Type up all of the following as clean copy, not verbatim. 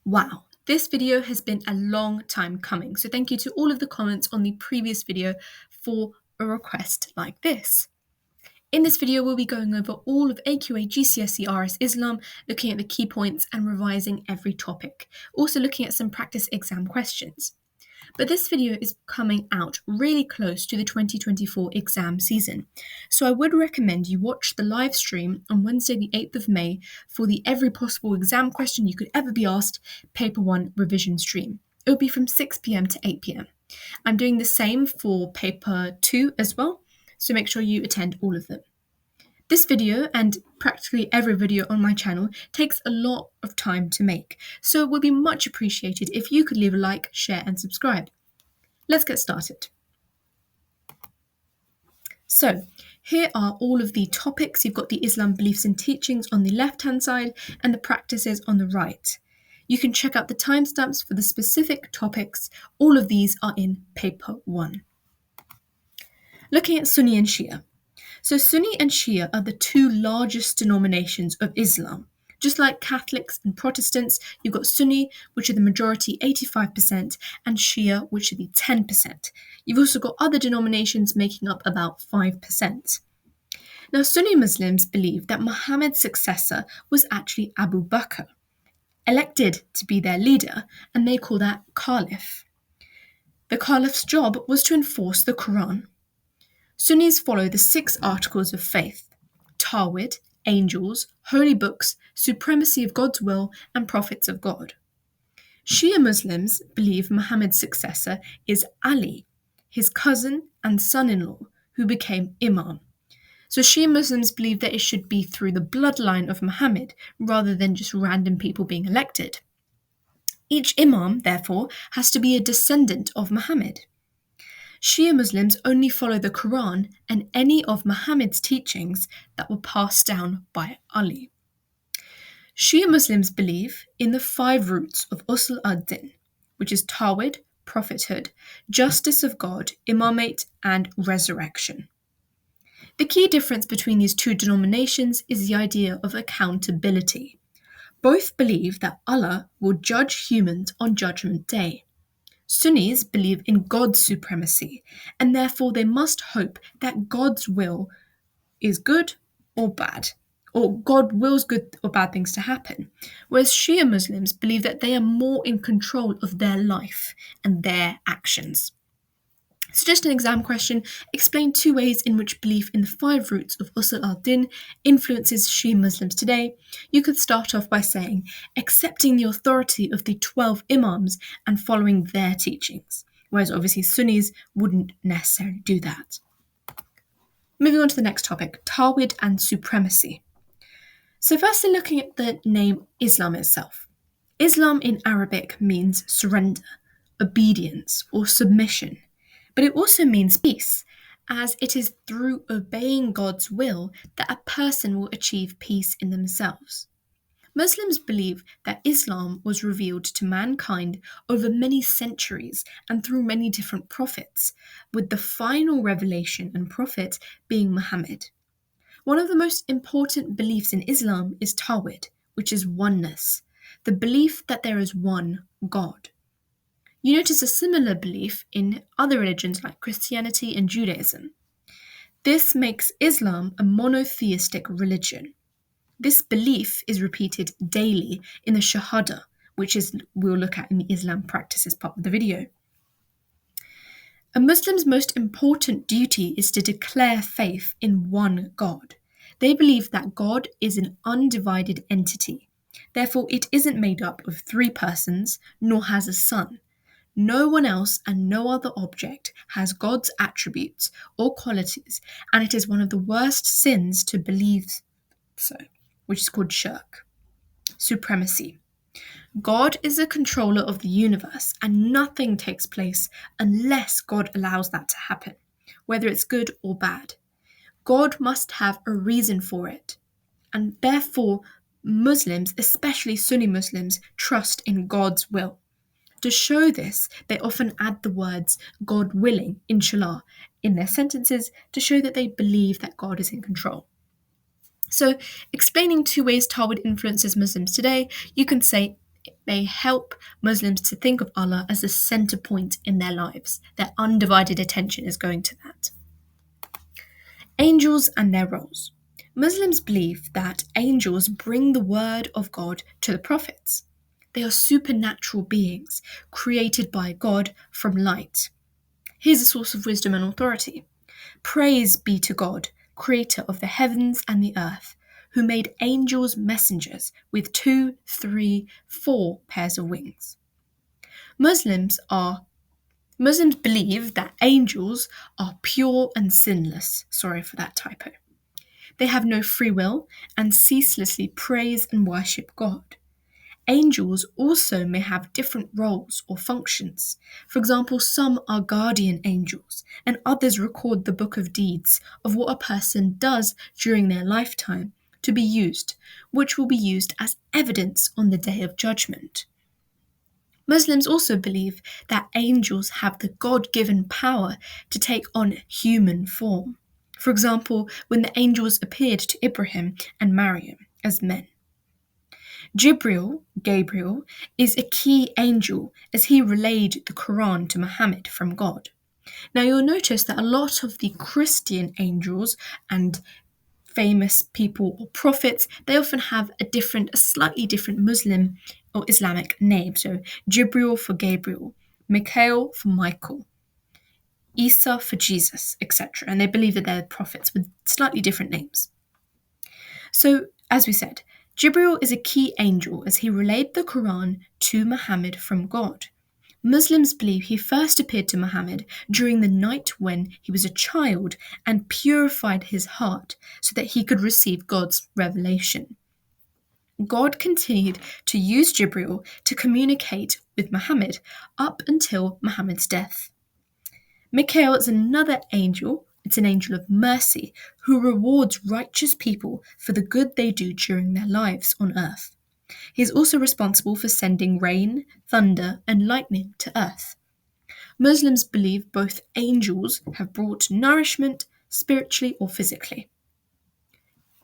Wow, this video has been a long time coming, so thank you to all of the comments on the previous video for a request like this. In this video, we'll be going over all of AQA GCSE RS Islam, looking at the key points and revising every topic, also looking at some practice exam questions. But this video is coming out really close to the 2024 exam season, so I would recommend you watch the live stream on Wednesday the 8th of May for the every possible exam question you could ever be asked Paper 1 revision stream. It will be from 6 p.m. to 8 p.m. I'm doing the same for Paper 2 as well, so make sure you attend all of them. This video, and practically every video on my channel, takes a lot of time to make, so it would be much appreciated if you could leave a like, share and subscribe. Let's get started. So, here are all of the topics. You've got the Islam beliefs and teachings on the left-hand side and the practices on the right. You can check out the timestamps for the specific topics. All of these are in Paper 1. Looking at Sunni and Shia. So Sunni and Shia are the two largest denominations of Islam. Just like Catholics and Protestants, you've got Sunni, which are the majority, 85%, and Shia, which are the 10%. You've also got other denominations making up about 5%. Now, Sunni Muslims believe that Muhammad's successor was actually Abu Bakr, elected to be their leader, and they call that Caliph. The Caliph's job was to enforce the Quran. Sunnis follow the 6 articles of faith: Tawhid, angels, holy books, supremacy of God's will, and prophets of God. Shia Muslims believe Muhammad's successor is Ali, his cousin and son-in-law, who became Imam. So Shia Muslims believe that it should be through the bloodline of Muhammad rather than just random people being elected. Each Imam, therefore, has to be a descendant of Muhammad. Shia Muslims only follow the Quran and any of Muhammad's teachings that were passed down by Ali. Shia Muslims believe in the 5 roots of Id-ul-Adha, which is Tawhid, Prophethood, justice of God, imamate, and resurrection. The key difference between these two denominations is the idea of accountability. Both believe that Allah will judge humans on Judgment Day. Sunnis believe in God's supremacy, and therefore they must hope that God's will is good or bad, or God wills good or bad things to happen, whereas Shia Muslims believe that they are more in control of their life and their actions. So just an exam question: explain 2 ways in which belief in the 5 roots of Usul al-Din influences Shia Muslims today. You could start off by saying, accepting the authority of the 12 Imams and following their teachings, whereas obviously Sunnis wouldn't necessarily do that. Moving on to the next topic, Tawhid and Supremacy. So firstly, looking at the name Islam itself. Islam in Arabic means surrender, obedience, or submission. But it also means peace, as it is through obeying God's will that a person will achieve peace in themselves. Muslims believe that Islam was revealed to mankind over many centuries and through many different prophets, with the final revelation and prophet being Muhammad. One of the most important beliefs in Islam is Tawhid, which is oneness, the belief that there is one God. You notice a similar belief in other religions like Christianity and Judaism. This makes Islam a monotheistic religion. This belief is repeated daily in the Shahadah, which we'll look at in the Islam practices part of the video. A Muslim's most important duty is to declare faith in one God. They believe that God is an undivided entity. Therefore, it isn't made up of 3 persons, nor has a son. No one else and no other object has God's attributes or qualities, and it is one of the worst sins to believe so, which is called shirk. Supremacy. God is the controller of the universe, and nothing takes place unless God allows that to happen, whether it's good or bad. God must have a reason for it, and therefore Muslims, especially Sunni Muslims, trust in God's will. To show this, they often add the words God willing, inshallah, in their sentences to show that they believe that God is in control. So, explaining 2 ways Tawhid influences Muslims today, you can say They help Muslims to think of Allah as the center point in their lives. Their undivided attention is going to that. Angels and their roles. Muslims believe that angels bring the word of God to the prophets. They are supernatural beings created by God from light. Here's a source of wisdom and authority. Praise be to God, creator of the heavens and the earth, who made angels messengers with 2, 3, 4 pairs of wings. Muslims believe that angels are pure and sinless. Sorry for that typo. They have no free will and ceaselessly praise and worship God. Angels also may have different roles or functions. For example, some are guardian angels, and others record the book of deeds of what a person does during their lifetime to be used, which will be used as evidence on the day of judgment. Muslims also believe that angels have the God-given power to take on human form. For example, when the angels appeared to Ibrahim and Maryam as men. Gabriel, is a key angel as he relayed the Quran to Muhammad from God. Now you'll notice that a lot of the Christian angels and famous people or prophets, they often have a slightly different Muslim or Islamic name. So Jibril for Gabriel, Mikhail for Michael, Isa for Jesus, etc. And they believe that they're prophets with slightly different names. So, as we said, Jibril is a key angel as he relayed the Quran to Muhammad from God. Muslims believe he first appeared to Muhammad during the night when he was a child and purified his heart so that he could receive God's revelation. God continued to use Jibril to communicate with Muhammad up until Muhammad's death. Mikhail is another angel. It's an angel of mercy who rewards righteous people for the good they do during their lives on earth. He is also responsible for sending rain, thunder, and lightning to earth. Muslims believe both angels have brought nourishment spiritually or physically.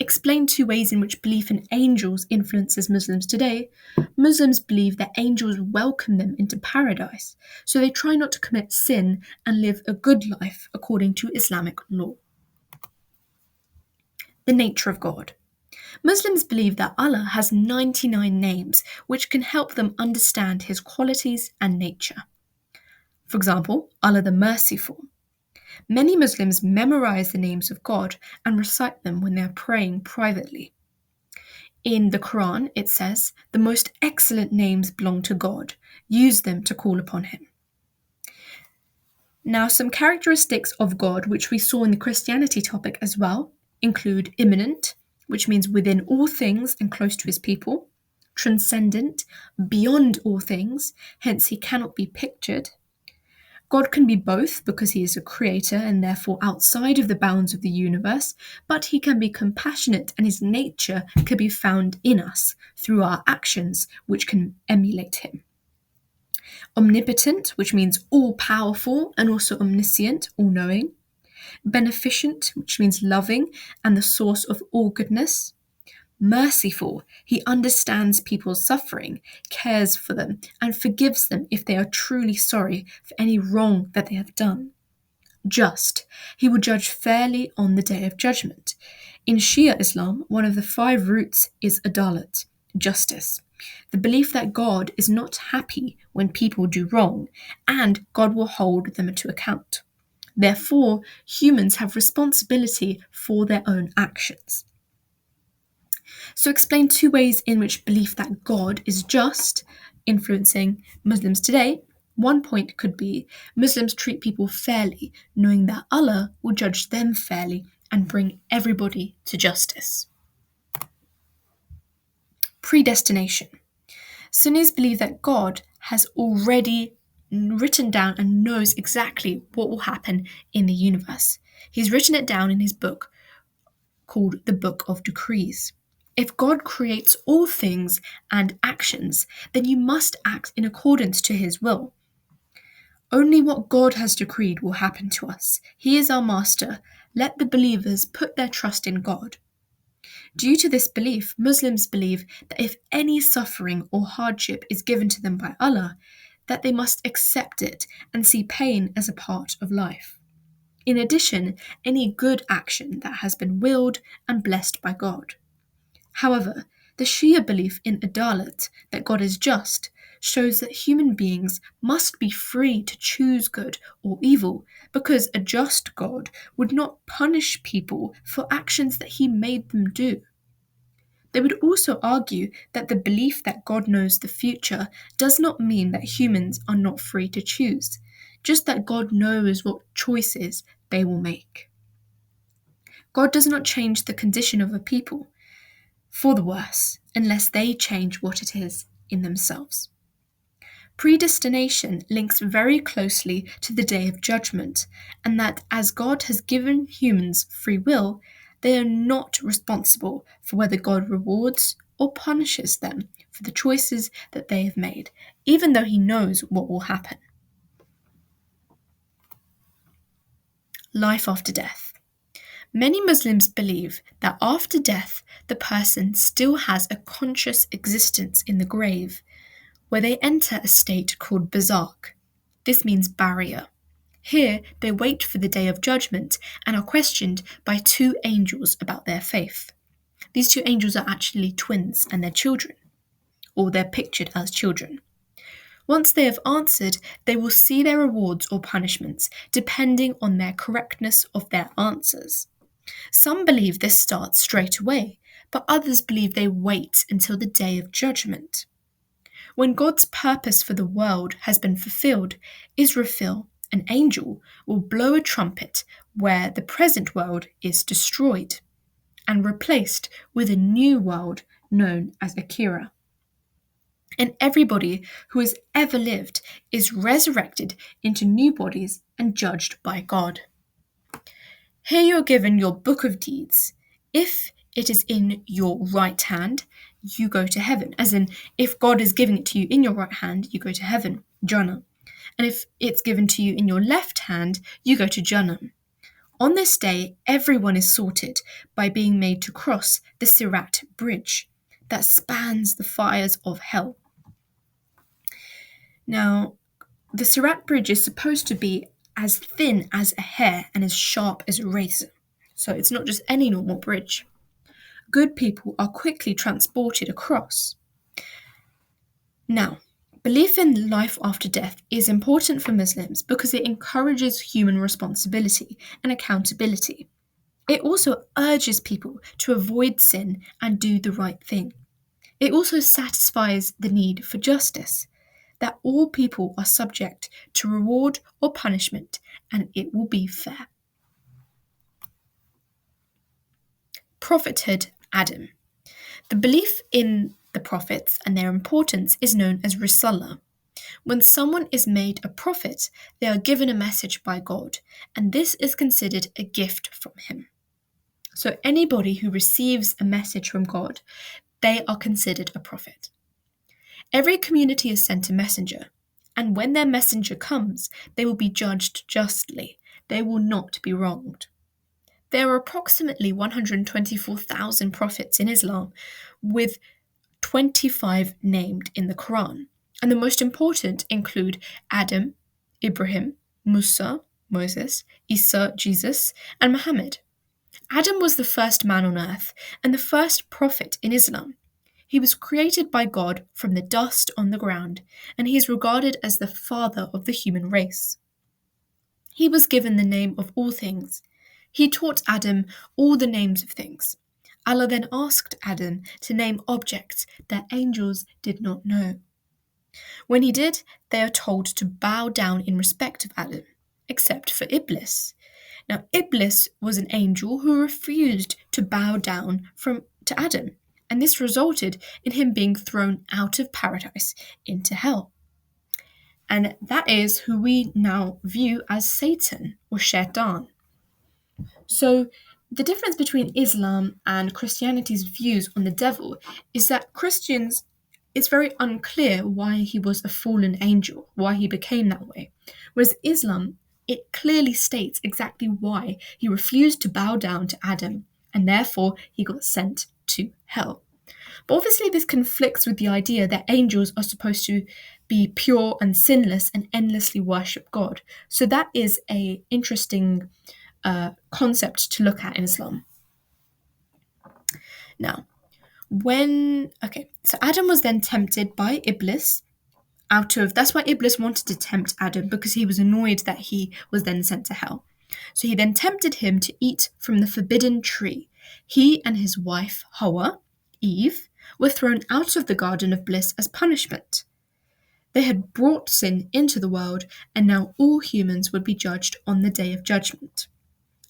Explain 2 ways in which belief in angels influences Muslims today. Muslims believe that angels welcome them into paradise, so they try not to commit sin and live a good life according to Islamic law. The nature of God. Muslims believe that Allah has 99 names which can help them understand his qualities and nature. For example, Allah the Merciful. Many Muslims memorize the names of God and recite them when they are praying privately. In the Quran, it says, "The most excellent names belong to God. Use them to call upon him." Now, some characteristics of God, which we saw in the Christianity topic as well, include immanent, which means within all things and close to his people, transcendent, beyond all things, hence he cannot be pictured. God can be both because he is a creator and therefore outside of the bounds of the universe, but he can be compassionate and his nature can be found in us through our actions, which can emulate him. Omnipotent, which means all-powerful and also omniscient, all-knowing. Beneficent, which means loving and the source of all goodness. Merciful, he understands people's suffering, cares for them, and forgives them if they are truly sorry for any wrong that they have done. Just, he will judge fairly on the day of judgment. In Shia Islam, one of the 5 roots is adalat, justice, the belief that God is not happy when people do wrong, and God will hold them to account. Therefore, humans have responsibility for their own actions. So explain 2 ways in which belief that God is just influencing Muslims today. One point could be Muslims treat people fairly, knowing that Allah will judge them fairly and bring everybody to justice. Predestination. Sunnis believe that God has already written down and knows exactly what will happen in the universe. He's written it down in his book called the Book of Decrees. If God creates all things and actions, then you must act in accordance to his will. Only what God has decreed will happen to us. He is our master. Let the believers put their trust in God. Due to this belief, Muslims believe that if any suffering or hardship is given to them by Allah, that they must accept it and see pain as a part of life. In addition, any good action that has been willed and blessed by God. However, the Shia belief in Adalat, that God is just, shows that human beings must be free to choose good or evil, because a just God would not punish people for actions that he made them do. They would also argue that the belief that God knows the future does not mean that humans are not free to choose, just that God knows what choices they will make. God does not change the condition of a people for the worse unless they change what it is in themselves. Predestination links very closely to the Day of Judgment, and that as God has given humans free will, they are not responsible for whether God rewards or punishes them for the choices that they have made, even though He knows what will happen. Life after death. Many Muslims believe that after death, the person still has a conscious existence in the grave, where they enter a state called barzakh. This means barrier. Here, they wait for the Day of Judgment and are questioned by two angels about their faith. These two angels are actually twins and they're children, or they're pictured as children. Once they have answered, they will see their rewards or punishments, depending on their correctness of their answers. Some believe this starts straight away, but others believe they wait until the Day of Judgment. When God's purpose for the world has been fulfilled, Israfil, an angel, will blow a trumpet where the present world is destroyed and replaced with a new world known as Akira. And everybody who has ever lived is resurrected into new bodies and judged by God. Here you are given your book of deeds. If it is in your right hand, you go to heaven. As in, if God is giving it to you in your right hand, you go to heaven, Jannah. And if it's given to you in your left hand, you go to Jannah. On this day, everyone is sorted by being made to cross the Sirat bridge that spans the fires of hell. Now, the Sirat bridge is supposed to be as thin as a hair and as sharp as a razor. So it's not just any normal bridge. Good people are quickly transported across. Now, belief in life after death is important for Muslims because it encourages human responsibility and accountability. It also urges people to avoid sin and do the right thing. It also satisfies the need for justice, that all people are subject to reward or punishment, and it will be fair. Prophethood Adam. The belief in the prophets and their importance is known as Risalah. When someone is made a prophet, they are given a message by God, and this is considered a gift from Him. So anybody who receives a message from God, they are considered a prophet. Every community is sent a messenger, and when their messenger comes, they will be judged justly. They will not be wronged. There are approximately 124,000 prophets in Islam, with 25 named in the Quran, and the most important include Adam, Ibrahim, Musa, Moses, Isa, Jesus, and Muhammad. Adam was the first man on earth and the first prophet in Islam. He was created by God from the dust on the ground, and he is regarded as the father of the human race. He was given the name of all things. He taught Adam all the names of things. Allah then asked Adam to name objects that angels did not know. When he did, they are told to bow down in respect of Adam, except for Iblis. Now, Iblis was an angel who refused to bow down to Adam, and this resulted in him being thrown out of paradise into hell. And that is who we now view as Satan or Shaitan. So, the difference between Islam and Christianity's views on the devil is that Christians, it's very unclear why he was a fallen angel, why he became that way. Whereas Islam, it clearly states exactly why he refused to bow down to Adam and therefore he got sent to hell. But obviously, this conflicts with the idea that angels are supposed to be pure and sinless and endlessly worship God. So that is an interesting concept to look at in Islam. Now, so Adam was then tempted by Iblis that's why Iblis wanted to tempt Adam, because he was annoyed that he was then sent to hell. So he then tempted him to eat from the forbidden tree. He and his wife, Hawa, Eve, were thrown out of the garden of bliss as punishment. They had brought sin into the world, and now all humans would be judged on the day of judgment.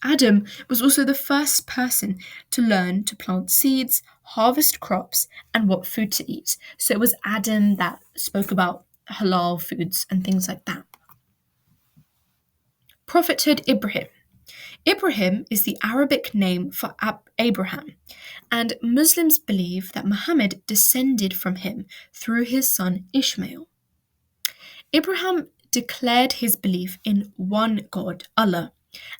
Adam was also the first person to learn to plant seeds, harvest crops, and what food to eat. So it was Adam that spoke about halal foods and things like that. Prophethood Ibrahim. Ibrahim is the Arabic name for Abraham, and Muslims believe that Muhammad descended from him through his son Ishmael. Abraham declared his belief in one God, Allah,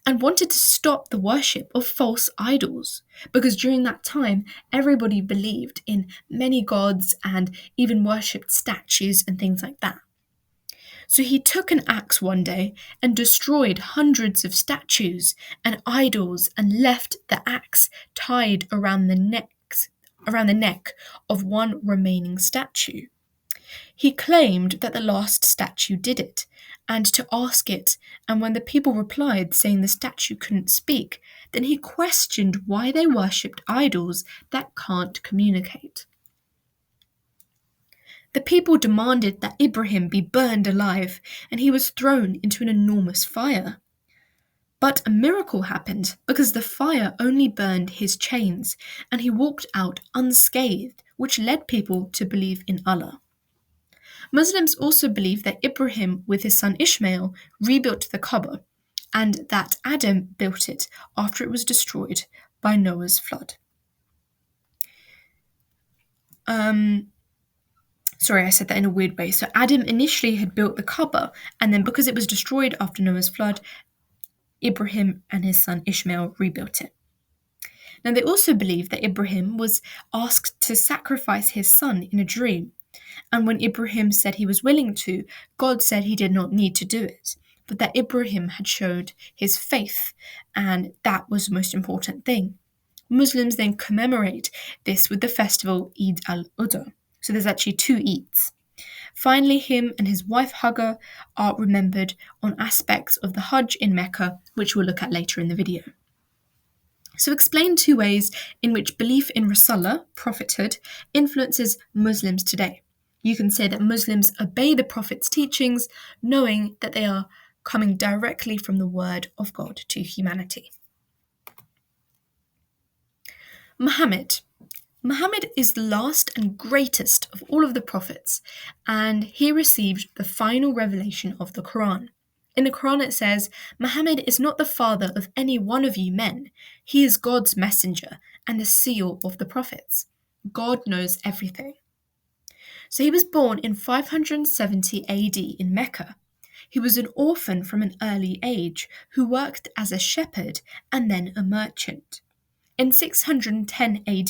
and wanted to stop the worship of false idols, because during that time everybody believed in many gods and even worshipped statues and things like that. So he took an axe one day and destroyed hundreds of statues and idols and left the axe tied around the neck of one remaining statue. He claimed that the last statue did it, and to ask it, and when the people replied saying the statue couldn't speak, then he questioned why they worshipped idols that can't communicate. The people demanded that Ibrahim be burned alive, and he was thrown into an enormous fire. But a miracle happened, because the fire only burned his chains, and he walked out unscathed, which led people to believe in Allah. Muslims also believe that Ibrahim, with his son Ishmael, rebuilt the Kaaba, and that Adam built it after it was destroyed by Noah's flood. Sorry, I said that in a weird way. So Adam initially had built the Kaaba, and then because it was destroyed after Noah's flood, Ibrahim and his son Ishmael rebuilt it. Now, they also believe that Ibrahim was asked to sacrifice his son in a dream, and when Ibrahim said he was willing to, God said he did not need to do it, but that Ibrahim had showed his faith, and that was the most important thing. Muslims then commemorate this with the festival Id-ul-Adha. So there's actually 2 Eids. Finally, him and his wife Hagar are remembered on aspects of the Hajj in Mecca, which we'll look at later in the video. So explain 2 ways in which belief in Rasulullah, prophethood, influences Muslims today. You can say that Muslims obey the Prophet's teachings, knowing that they are coming directly from the word of God to humanity. Muhammad. Muhammad is the last and greatest of all of the prophets, and he received the final revelation of the Quran. In the Quran it says, Muhammad is not the father of any one of you men. He is God's messenger and the seal of the prophets. God knows everything. So he was born in 570 AD in Mecca. He was an orphan from an early age who worked as a shepherd and then a merchant. In 610 AD,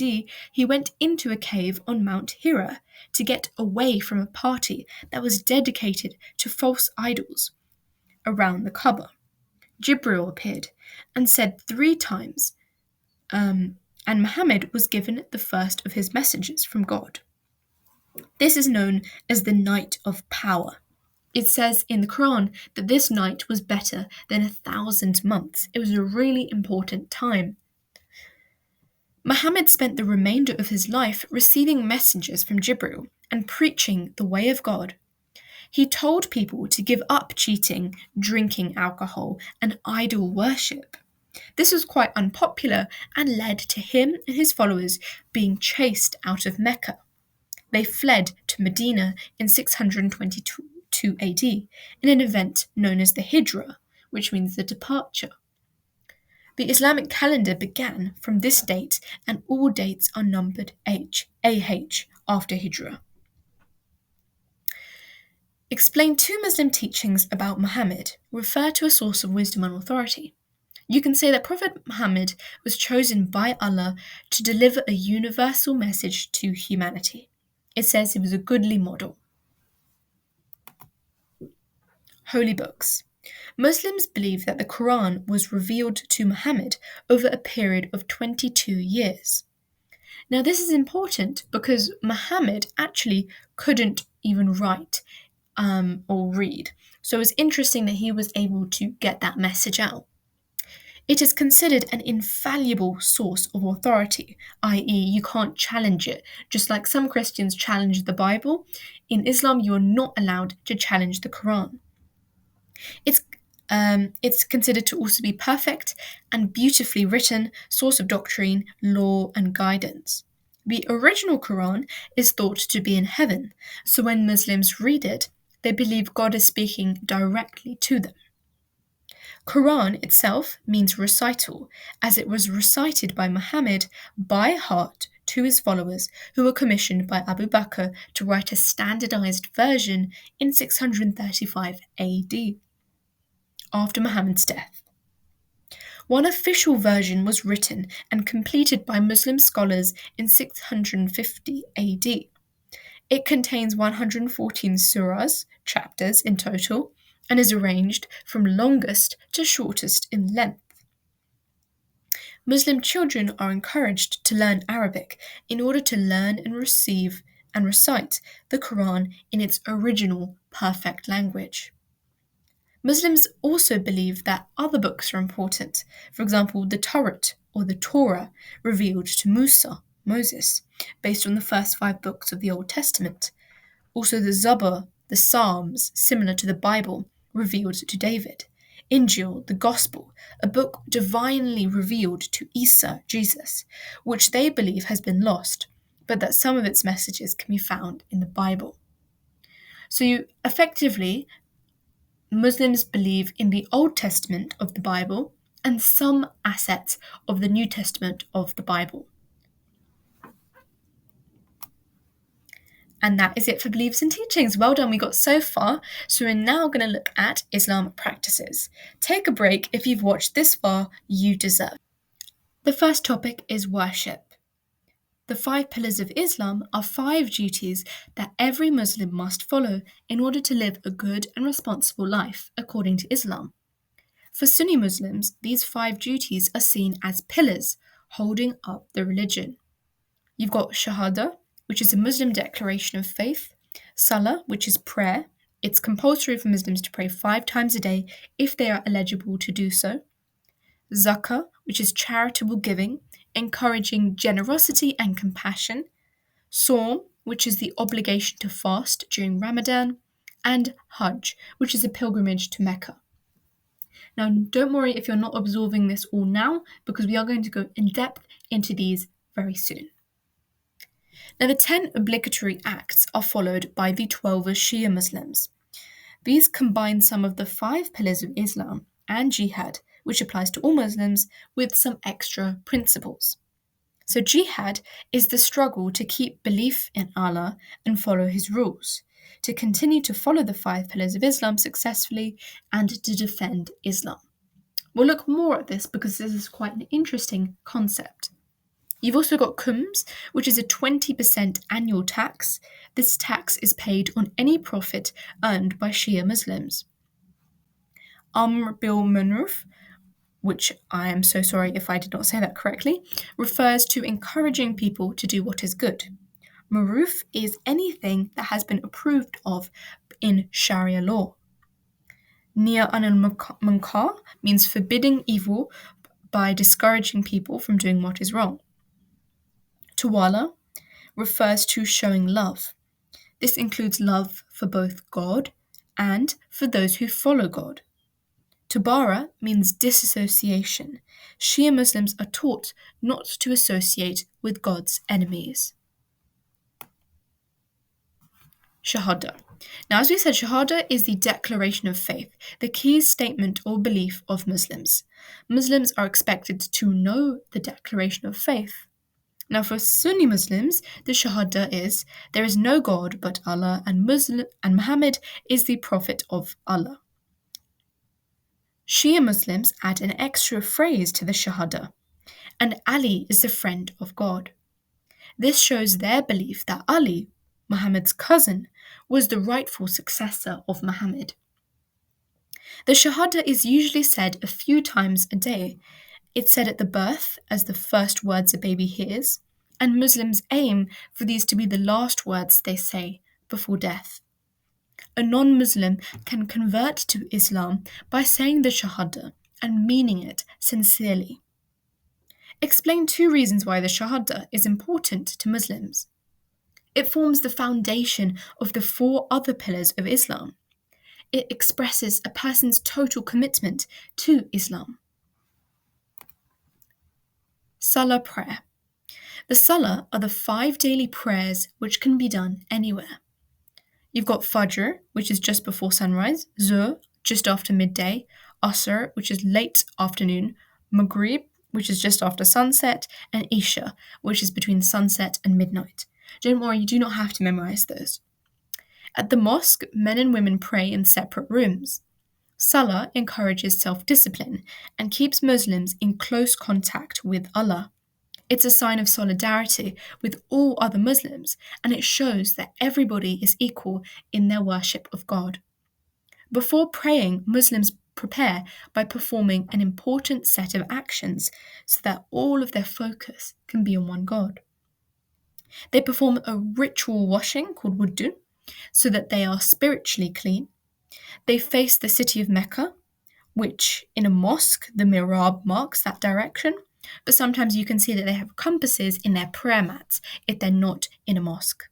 he went into a cave on Mount Hira to get away from a party that was dedicated to false idols around the Kaaba. Jibril appeared and said 3 times, and Muhammad was given the first of his messages from God. This is known as the night of power. It says in the Quran that this night was better than 1,000 months. It was a really important time. Muhammad spent the remainder of his life receiving messages from Jibril and preaching the way of God. He told people to give up cheating, drinking alcohol, and idol worship. This was quite unpopular and led to him and his followers being chased out of Mecca. They fled to Medina in 622 AD in an event known as the Hijra, which means the departure. The Islamic calendar began from this date, and all dates are numbered AH after Hijra. Explain 2 Muslim teachings about Muhammad. Refer to a source of wisdom and authority. You can say that Prophet Muhammad was chosen by Allah to deliver a universal message to humanity. It says he was a goodly model. Holy books. Muslims believe that the Quran was revealed to Muhammad over a period of 22 years. Now, this is important because Muhammad actually couldn't even write or read. So it's interesting that he was able to get that message out. It is considered an infallible source of authority, i.e., you can't challenge it. Just like some Christians challenge the Bible, in Islam you are not allowed to challenge the Quran. It's considered to also be perfect and beautifully written source of doctrine, law, and guidance. The original Quran is thought to be in heaven, so when Muslims read it, they believe God is speaking directly to them. Quran itself means recital, as it was recited by Muhammad by heart to his followers, who were commissioned by Abu Bakr to write a standardized version in 635 AD, after Muhammad's death. One official version was written and completed by Muslim scholars in 650 AD. It contains 114 surahs, chapters in total, and is arranged from longest to shortest in length. Muslim children are encouraged to learn Arabic in order to learn and receive and recite the Quran in its original perfect language. Muslims also believe that other books are important, for example, the Torah or the Torah revealed to Moses, based on the first 5 books of the Old Testament. Also the Zabur, the Psalms, similar to the Bible, revealed to David. Injil, the Gospel, a book divinely revealed to Isa, Jesus, which they believe has been lost, but that some of its messages can be found in the Bible. So effectively, Muslims believe in the Old Testament of the Bible and some assets of the New Testament of the Bible. And that is it for beliefs and teachings. Well done, we got so far. So we're now going to look at Islam practices. Take a break. If you've watched this far, you deserve. The first topic is worship. The 5 pillars of Islam are 5 duties that every Muslim must follow in order to live a good and responsible life, according to Islam. For Sunni Muslims, these 5 duties are seen as pillars holding up the religion. You've got Shahadah, which is a Muslim declaration of faith. Salah, which is prayer. It's compulsory for Muslims to pray 5 times a day if they are eligible to do so. Zakah, which is charitable giving, encouraging generosity and compassion. Sawm, which is the obligation to fast during Ramadan. And Hajj, which is a pilgrimage to Mecca. Now, don't worry if you're not absorbing this all now, because we are going to go in depth into these very soon. Now, the 10 obligatory acts are followed by the 12 Shia Muslims. These combine some of the 5 pillars of Islam and Jihad, which applies to all Muslims, with some extra principles. So Jihad is the struggle to keep belief in Allah and follow His rules, to continue to follow the 5 pillars of Islam successfully, and to defend Islam. We'll look more at this because this is quite an interesting concept. You've also got Khums, which is a 20% annual tax. This tax is paid on any profit earned by Shia Muslims. Amr bil Ma'ruf, which I am so sorry if I did not say that correctly, refers to encouraging people to do what is good. Ma'ruf is anything that has been approved of in Sharia law. Nahy anil munkar means forbidding evil by discouraging people from doing what is wrong. Tawala refers to showing love. This includes love for both God and for those who follow God. Tabara means disassociation. Shia Muslims are taught not to associate with God's enemies. Shahadah. Now, as we said, Shahadah is the declaration of faith, the key statement or belief of Muslims. Muslims are expected to know the declaration of faith. Now, for Sunni Muslims, the Shahadah is, there is no God but Allah, and Muhammad is the Prophet of Allah. Shia Muslims add an extra phrase to the Shahadah, and Ali is the friend of God. This shows their belief that Ali, Muhammad's cousin, was the rightful successor of Muhammad. The Shahadah is usually said a few times a day. It's said at the birth as the first words a baby hears, and Muslims aim for these to be the last words they say before death. A non-Muslim can convert to Islam by saying the Shahadah and meaning it sincerely. Explain 2 reasons why the Shahadah is important to Muslims. It forms the foundation of the 4 other pillars of Islam. It expresses a person's total commitment to Islam. Salah prayer. The Salah are the 5 daily prayers which can be done anywhere. You've got Fajr, which is just before sunrise, Zuhr, just after midday, Asr, which is late afternoon, Maghrib, which is just after sunset, and Isha, which is between sunset and midnight. Don't worry, you do not have to memorize those. At the mosque, men and women pray in separate rooms. Salah encourages self-discipline and keeps Muslims in close contact with Allah. It's a sign of solidarity with all other Muslims, and it shows that everybody is equal in their worship of God. Before praying, Muslims prepare by performing an important set of actions so that all of their focus can be on one God. They perform a ritual washing called wudu so that they are spiritually clean. They face the city of Mecca, which in a mosque, the mihrab marks that direction, but sometimes you can see that they have compasses in their prayer mats if they're not in a mosque.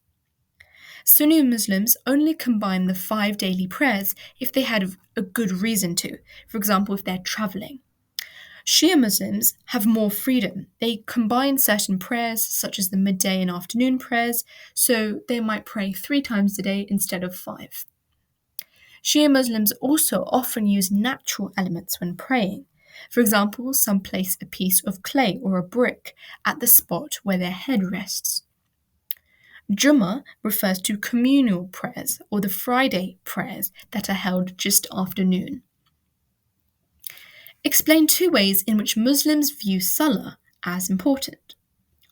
Sunni Muslims only combine the 5 daily prayers if they had a good reason to, for example, if they're travelling. Shia Muslims have more freedom. They combine certain prayers, such as the midday and afternoon prayers, so they might pray 3 times a day instead of 5. Shia Muslims also often use natural elements when praying. For example, some place a piece of clay or a brick at the spot where their head rests. Jummah refers to communal prayers or the Friday prayers that are held just after noon. Explain 2 ways in which Muslims view Salah as important.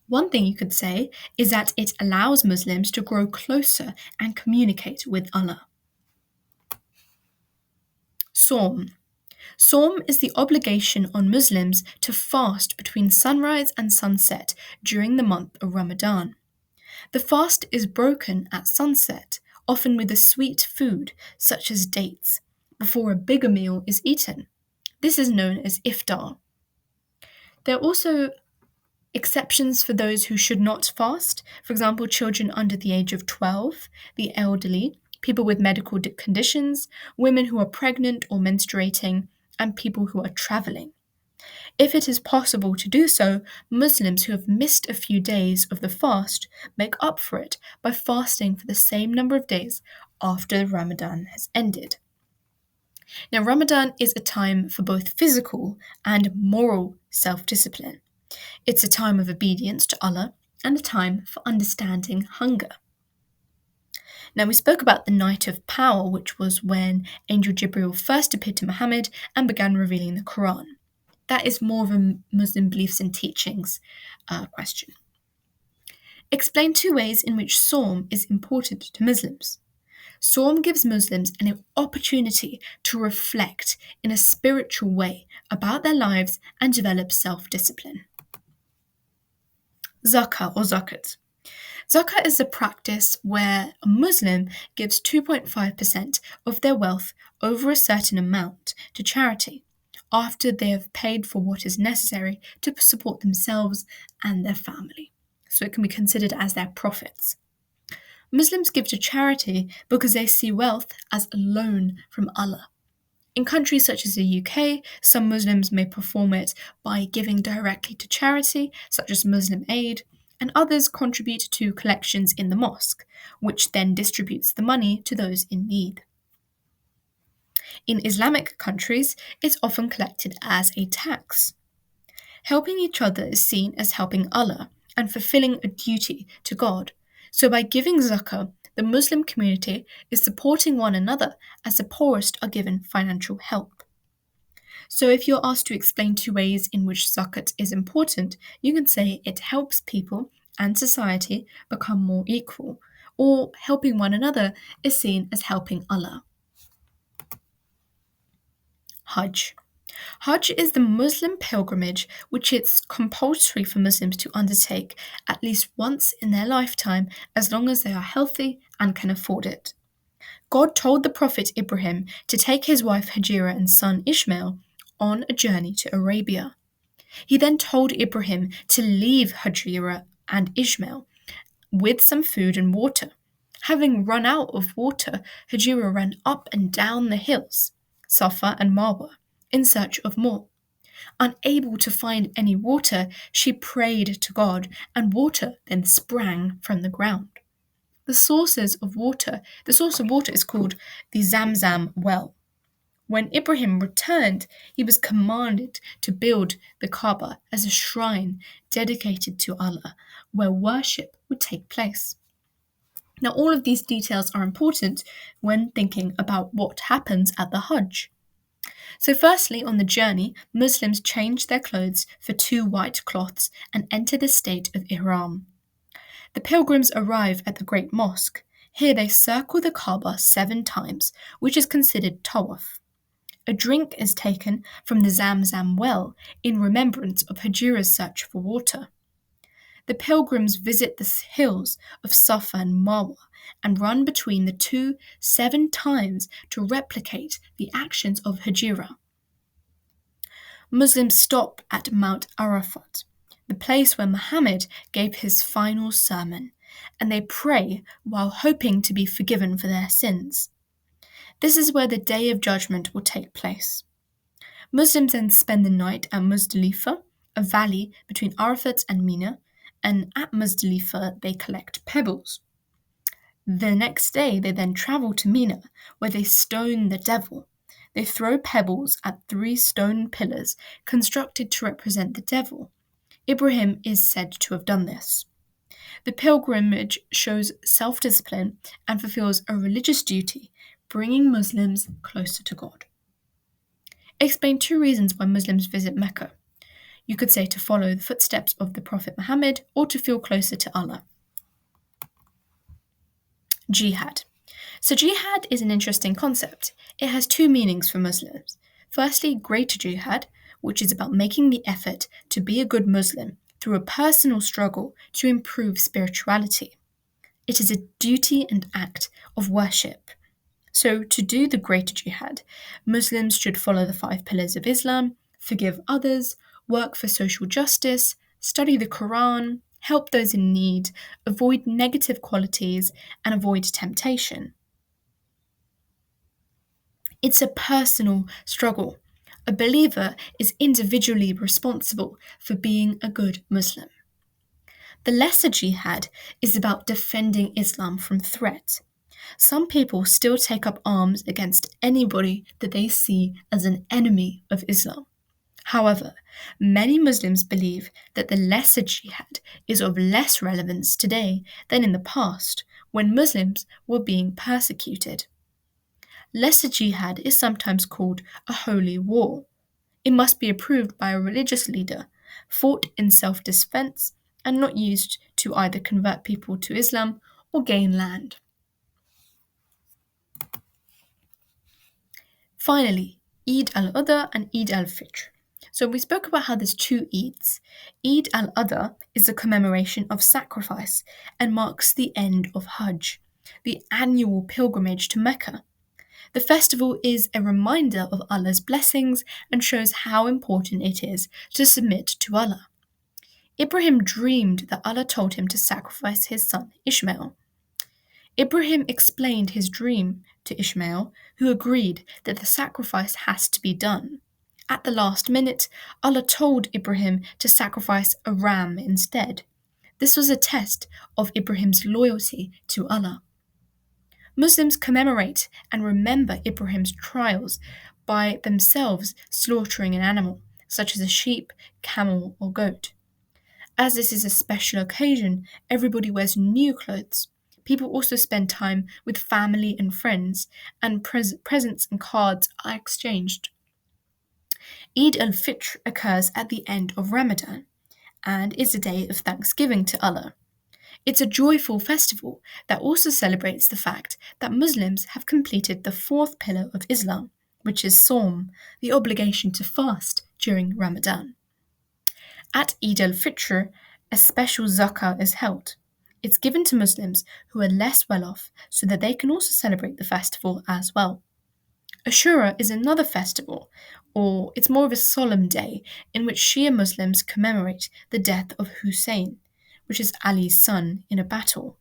One thing you could say is that it allows Muslims to grow closer and communicate with Allah. Sawm. Sawm is the obligation on Muslims to fast between sunrise and sunset during the month of Ramadan. The fast is broken at sunset, often with a sweet food such as dates, before a bigger meal is eaten. This is known as iftar. There are also exceptions for those who should not fast, for example, children under the age of 12, the elderly, people with medical conditions, women who are pregnant or menstruating, and people who are travelling. If it is possible to do so, Muslims who have missed a few days of the fast make up for it by fasting for the same number of days after Ramadan has ended. Now, Ramadan is a time for both physical and moral self-discipline. It's a time of obedience to Allah and a time for understanding hunger. Now, we spoke about the Night of Power, which was when Angel Jibril first appeared to Muhammad and began revealing the Quran. That is more of a Muslim beliefs and teachings question. Explain 2 ways in which Sawm is important to Muslims. Sawm gives Muslims an opportunity to reflect in a spiritual way about their lives and develop self-discipline. Zakah or zakat. Zakah is a practice where a Muslim gives 2.5% of their wealth over a certain amount to charity after they have paid for what is necessary to support themselves and their family. So it can be considered as their profits. Muslims give to charity because they see wealth as a loan from Allah. In countries such as the UK, some Muslims may perform it by giving directly to charity, such as Muslim Aid, and others contribute to collections in the mosque, which then distributes the money to those in need. In Islamic countries, it's often collected as a tax. Helping each other is seen as helping Allah and fulfilling a duty to God. So by giving zakah, the Muslim community is supporting one another as the poorest are given financial help. So if you're asked to explain two ways in which zakat is important, you can say it helps people and society become more equal, or helping one another is seen as helping Allah. Hajj. Hajj is the Muslim pilgrimage which it's compulsory for Muslims to undertake at least once in their lifetime as long as they are healthy and can afford it. God told the Prophet Ibrahim to take his wife Hajira and son Ishmael on a journey to Arabia. He then told Ibrahim to leave Hajira and Ishmael with some food and water. Having run out of water, Hajira ran up and down the hills, Safa and Marwa, in search of more. Unable to find any water, she prayed to God, and water then sprang from the ground. The source of water is called the Zamzam well. When Ibrahim returned, he was commanded to build the Kaaba as a shrine dedicated to Allah, where worship would take place. Now, all of these details are important when thinking about what happens at the Hajj. So, firstly, on the journey, Muslims change their clothes for 2 white cloths and enter the state of Ihram. The pilgrims arrive at the Great Mosque. Here they circle the Kaaba 7 times, which is considered tawaf. A drink is taken from the Zamzam well in remembrance of Hajira's search for water. The pilgrims visit the hills of Safa and Marwa and run between the two 7 times to replicate the actions of Hajira. Muslims stop at Mount Arafat, the place where Muhammad gave his final sermon, and they pray while hoping to be forgiven for their sins. This is where the Day of Judgment will take place. Muslims then spend the night at Muzdalifah, a valley between Arafat and Mina, and at Muzdalifah they collect pebbles. The next day they then travel to Mina, where they stone the devil. They throw pebbles at 3 stone pillars constructed to represent the devil. Ibrahim is said to have done this. The pilgrimage shows self-discipline and fulfills a religious duty, bringing Muslims closer to God. Explain 2 reasons why Muslims visit Mecca. You could say to follow the footsteps of the Prophet Muhammad or to feel closer to Allah. Jihad. So jihad is an interesting concept. It has 2 meanings for Muslims. Firstly, greater jihad, which is about making the effort to be a good Muslim through a personal struggle to improve spirituality. It is a duty and act of worship. So to do the greater jihad, Muslims should follow the 5 pillars of Islam, forgive others, work for social justice, study the Quran, help those in need, avoid negative qualities, and avoid temptation. It's a personal struggle. A believer is individually responsible for being a good Muslim. The lesser jihad is about defending Islam from threat. Some people still take up arms against anybody that they see as an enemy of Islam. However, many Muslims believe that the lesser jihad is of less relevance today than in the past, when Muslims were being persecuted. Lesser jihad is sometimes called a holy war. It must be approved by a religious leader, fought in self-defense, and not used to either convert people to Islam or gain land. Finally, Id-ul-Adha and Id-ul-Fitr. So we spoke about how there's 2 Eids. Id-ul-Adha is a commemoration of sacrifice and marks the end of Hajj, the annual pilgrimage to Mecca. The festival is a reminder of Allah's blessings and shows how important it is to submit to Allah. Ibrahim dreamed that Allah told him to sacrifice his son Ishmael. Ibrahim explained his dream to Ishmael, who agreed that the sacrifice has to be done. At the last minute, Allah told Ibrahim to sacrifice a ram instead. This was a test of Ibrahim's loyalty to Allah. Muslims commemorate and remember Ibrahim's trials by themselves slaughtering an animal, such as a sheep, camel, or goat. As this is a special occasion, everybody wears new clothes. People also spend time with family and friends, and presents and cards are exchanged. Id-ul-Fitr occurs at the end of Ramadan and is a day of thanksgiving to Allah. It's a joyful festival that also celebrates the fact that Muslims have completed the fourth pillar of Islam, which is Sawm, the obligation to fast during Ramadan. At Eid al-Fitr, a special Zakah is held. It's given to Muslims who are less well off so that they can also celebrate the festival as well. Ashura is another festival, or it's more of a solemn day in which Shia Muslims commemorate the death of Hussein, which is Ali's son, in a battle.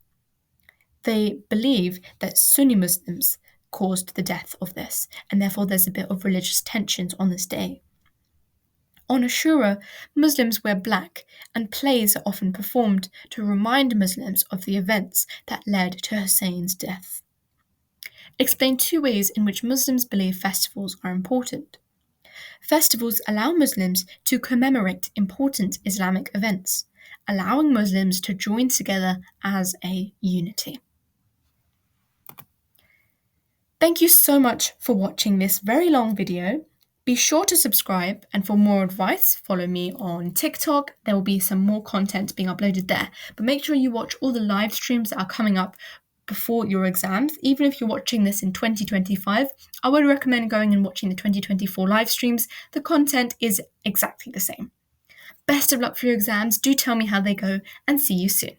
They believe that Sunni Muslims caused the death of this, and therefore there's a bit of religious tensions on this day. On Ashura, Muslims wear black, and plays are often performed to remind Muslims of the events that led to Hussein's death. Explain 2 ways in which Muslims believe festivals are important. Festivals allow Muslims to commemorate important Islamic events, allowing Muslims to join together as a unity. Thank you so much for watching this very long video. Be sure to subscribe, and for more advice, follow me on TikTok. There will be some more content being uploaded there. But make sure you watch all the live streams that are coming up before your exams. Even if you're watching this in 2025, I would recommend going and watching the 2024 live streams. The content is exactly the same. Best of luck for your exams. Do tell me how they go, and see you soon.